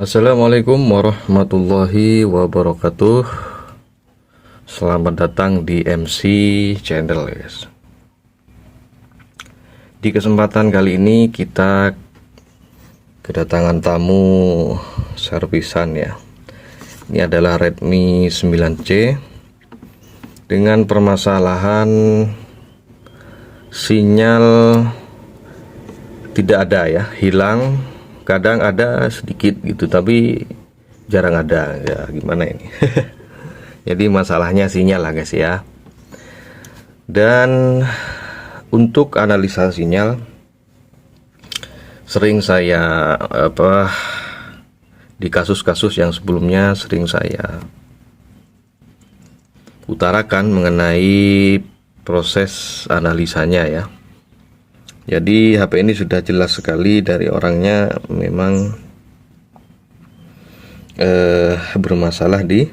Assalamualaikum warahmatullahi wabarakatuh. Selamat datang di MC Channel, guys. Di kesempatan kali ini kita kedatangan tamu servisan ya. Ini adalah Redmi 9C dengan permasalahan sinyal tidak ada ya, hilang. Kadang ada sedikit gitu, tapi jarang ada. Ya gimana ini? Jadi masalahnya sinyal lah guys ya. Dan untuk analisa sinyal sering saya di kasus-kasus yang sebelumnya sering saya utarakan mengenai proses analisanya ya. Jadi HP ini sudah jelas sekali dari orangnya memang bermasalah di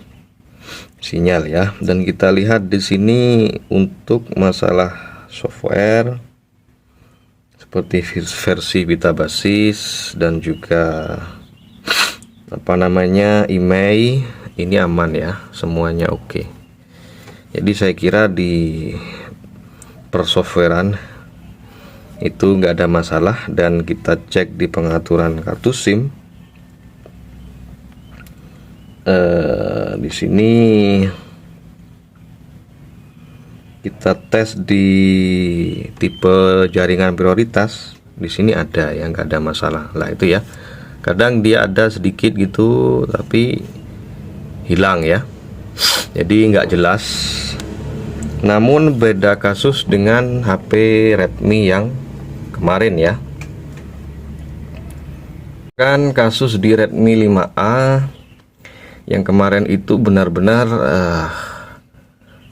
sinyal ya. Dan kita lihat di sini untuk masalah software seperti versi Vita Basis dan juga IMEI ini aman ya, semuanya oke. Jadi saya kira di persoftwarean itu nggak ada masalah. Dan kita cek di pengaturan kartu SIM. Di sini kita tes di tipe jaringan prioritas. Di sini ada yang nggak ada masalah lah itu ya. Kadang dia ada sedikit gitu tapi hilang ya. Jadi nggak jelas. Namun beda kasus dengan HP Redmi yang kemarin ya. Kan kasus di Redmi 5A yang kemarin itu benar-benar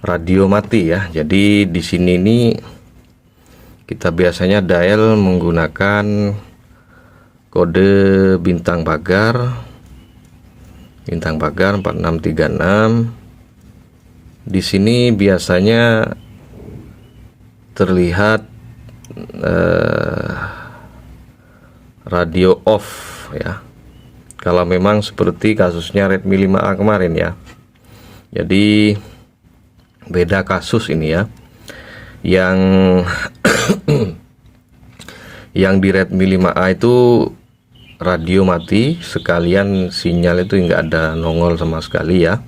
radio mati ya. Jadi di sini nih kita biasanya dial menggunakan kode bintang pagar 4636. Di sini biasanya terlihat radio off ya, kalau memang seperti kasusnya Redmi 5A kemarin ya. Jadi beda kasus ini ya. Yang yang di Redmi 5A itu radio mati sekalian, sinyal itu nggak ada nongol sama sekali ya.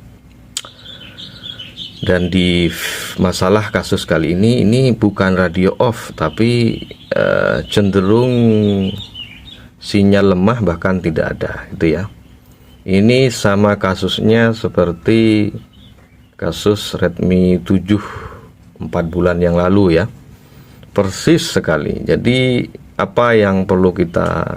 Dan di masalah kasus kali ini bukan radio off, tapi cenderung sinyal lemah bahkan tidak ada itu ya. Ini sama kasusnya seperti kasus Redmi 7 4 bulan yang lalu ya. Persis sekali. Jadi apa yang perlu kita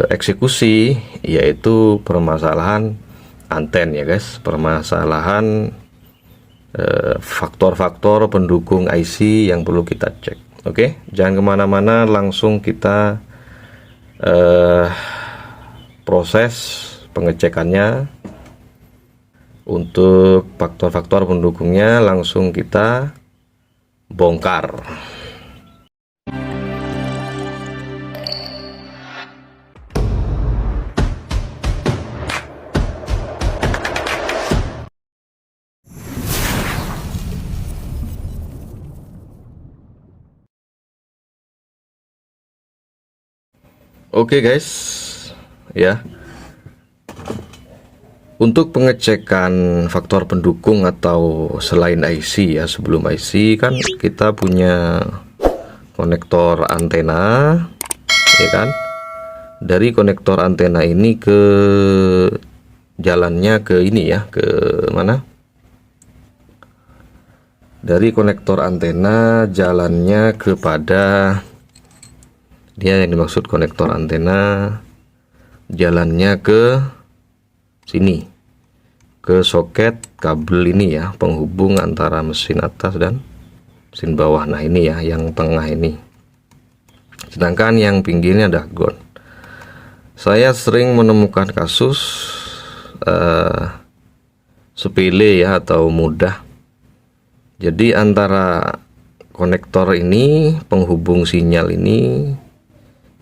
eksekusi yaitu permasalahan anten ya guys, permasalahan faktor-faktor pendukung IC yang perlu kita cek. Oke, jangan kemana-mana, langsung kita proses pengecekannya. Untuk faktor-faktor pendukungnya langsung kita bongkar. Oke guys, ya. Untuk pengecekan faktor pendukung atau selain IC ya, sebelum IC kan kita punya konektor antena, ya kan? Dari konektor antena ini ke jalannya ke ini ya, ke mana? Dari konektor antena jalannya kepada dia yang dimaksud konektor antena, jalannya ke sini, ke soket kabel ini ya, penghubung antara mesin atas dan mesin bawah. Nah ini ya, yang tengah ini. Sedangkan yang pinggirnya ada ground. Saya sering menemukan kasus sepele ya, atau mudah. Jadi antara konektor ini, penghubung sinyal ini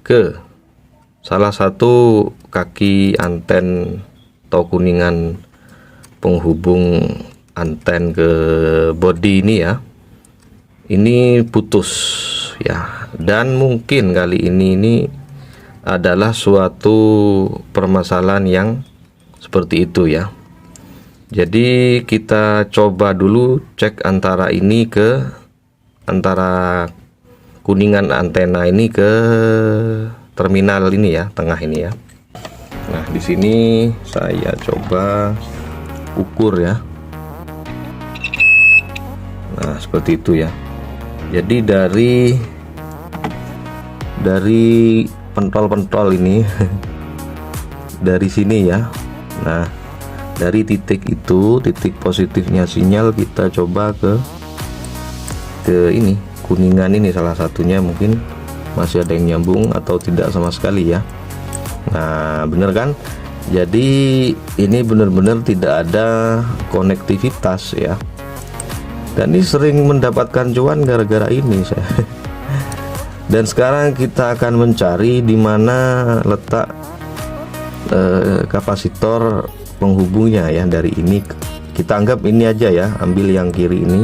ke salah satu kaki anten atau kuningan penghubung anten ke body ini ya, ini putus ya, dan mungkin kali ini adalah suatu permasalahan yang seperti itu ya. Jadi kita coba dulu cek antara kuningan antena ini ke terminal ini ya, tengah ini ya. Nah, di sini saya coba ukur ya. Nah, seperti itu ya. Jadi dari pentol-pentol ini dari sini ya. Nah, dari titik itu, titik positifnya sinyal, kita coba ke ini kuningan ini, salah satunya mungkin masih ada yang nyambung atau tidak sama sekali ya. Nah, bener kan? Jadi ini benar-benar tidak ada konektivitas ya. Dan ini sering mendapatkan cuan gara-gara ini saya. Dan sekarang kita akan mencari di mana letak kapasitor penghubungnya ya. Dari ini kita anggap ini aja ya, ambil yang kiri ini.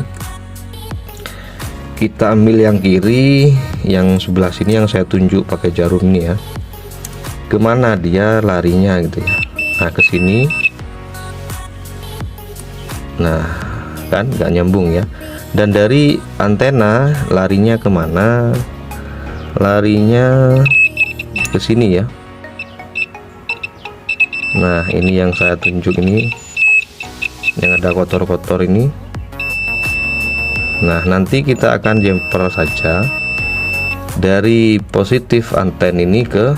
Kita ambil yang kiri, yang sebelah sini yang saya tunjuk pakai jarum ini ya. Kemana dia larinya gitu ya? Nah, ke sini. Nah, kan nggak nyambung ya. Dan dari antena larinya kemana? Larinya ke sini ya. Nah, ini yang saya tunjuk ini, yang ada kotor-kotor ini. Nah, nanti kita akan jumper saja dari positif anten ini ke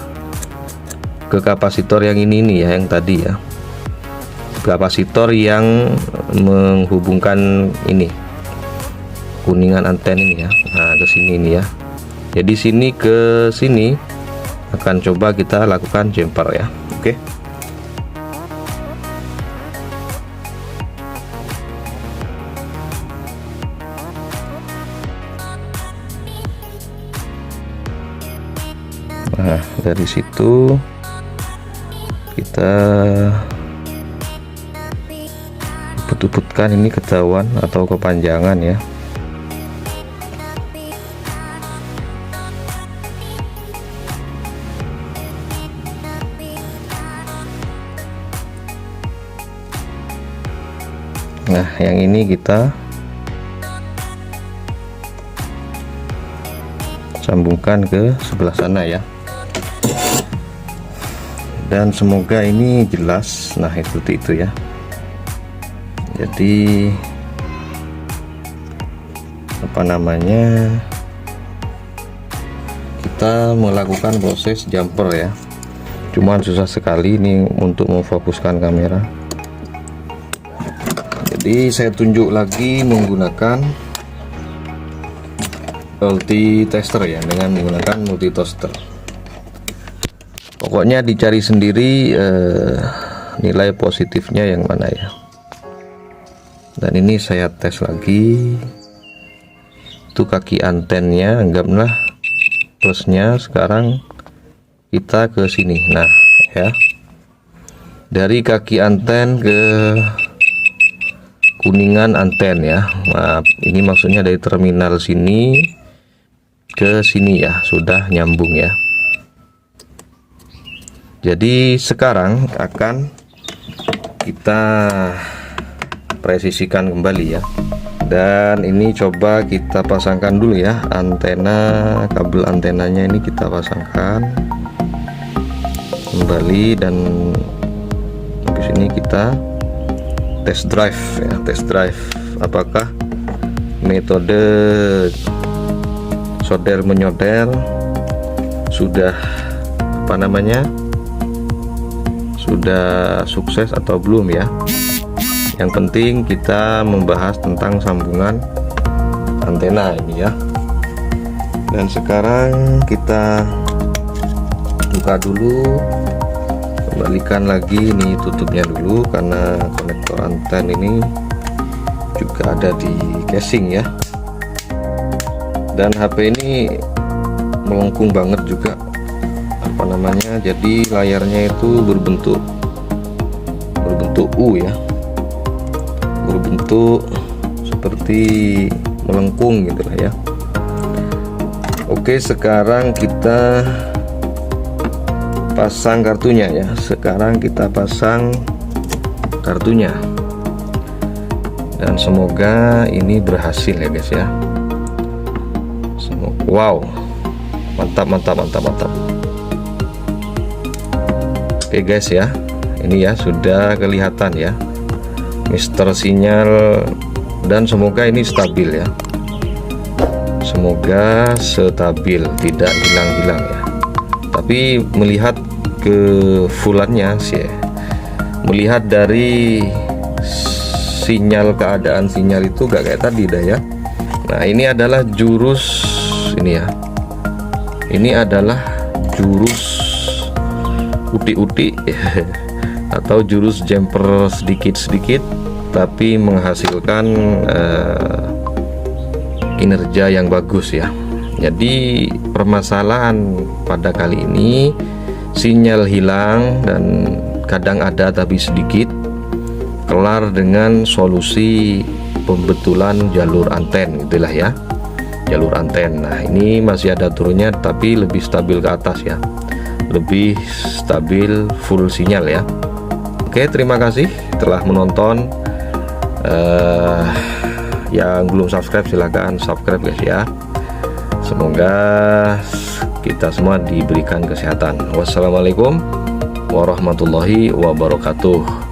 kapasitor yang ini ya, yang tadi ya, kapasitor yang menghubungkan ini kuningan anten ini ya. Nah, ke sini ini ya. Jadi sini ke sini akan coba kita lakukan jumper ya. Oke. Nah, dari situ kita put-putkan ini ketahuan atau kepanjangan ya. Nah, yang ini kita sambungkan ke sebelah sana ya. Dan semoga ini jelas. Nah, seperti itu ya. Jadi apa namanya, kita melakukan proses jumper ya. Cuman susah sekali ini untuk memfokuskan kamera. Jadi saya tunjuk lagi menggunakan multi tester ya, dengan menggunakan multi tester. Pokoknya dicari sendiri nilai positifnya yang mana ya. Dan ini saya tes lagi, itu kaki antennya, anggaplah plusnya. Sekarang kita ke sini. Nah ya, dari kaki anten ke kuningan anten ya. Maaf, ini maksudnya dari terminal sini ke sini ya, sudah nyambung ya. Jadi sekarang akan kita presisikan kembali ya. Dan ini coba kita pasangkan dulu ya antena, kabel antenanya ini kita pasangkan kembali. Dan habis ini kita test drive ya, test drive apakah metode solder menyoder sudah apa namanya, sudah sukses atau belum ya. Yang penting kita membahas tentang sambungan antena ini ya. Dan sekarang kita buka dulu, kembalikan lagi ini tutupnya dulu, karena konektor anten ini juga ada di casing ya. Dan HP ini melengkung banget juga, apa apa namanya, jadi layarnya itu berbentuk U ya, berbentuk seperti melengkung gitu lah ya. Oke, sekarang kita pasang kartunya ya. Sekarang kita pasang kartunya, dan semoga ini berhasil ya guys ya. Wow, mantap. Oke guys ya, ini ya sudah kelihatan ya Mister Sinyal, dan semoga ini stabil ya, semoga stabil, tidak hilang-hilang ya. Tapi melihat ke fullannya sih, melihat dari sinyal, keadaan sinyal itu gak kayak tadi dah ya. Nah, ini adalah jurus ini ya, ini adalah jurus utik-utik atau jurus jumper sedikit-sedikit tapi menghasilkan kinerja yang bagus ya. Jadi permasalahan pada kali ini sinyal hilang dan kadang ada tapi sedikit, kelar dengan solusi pembetulan jalur anten gitulah ya, jalur anten. Nah, ini masih ada turunnya tapi lebih stabil ke atas ya, lebih stabil full sinyal ya. Oke, terima kasih telah menonton. Yang belum subscribe silahkan subscribe guys ya. Semoga kita semua diberikan kesehatan. Wassalamualaikum warahmatullahi wabarakatuh.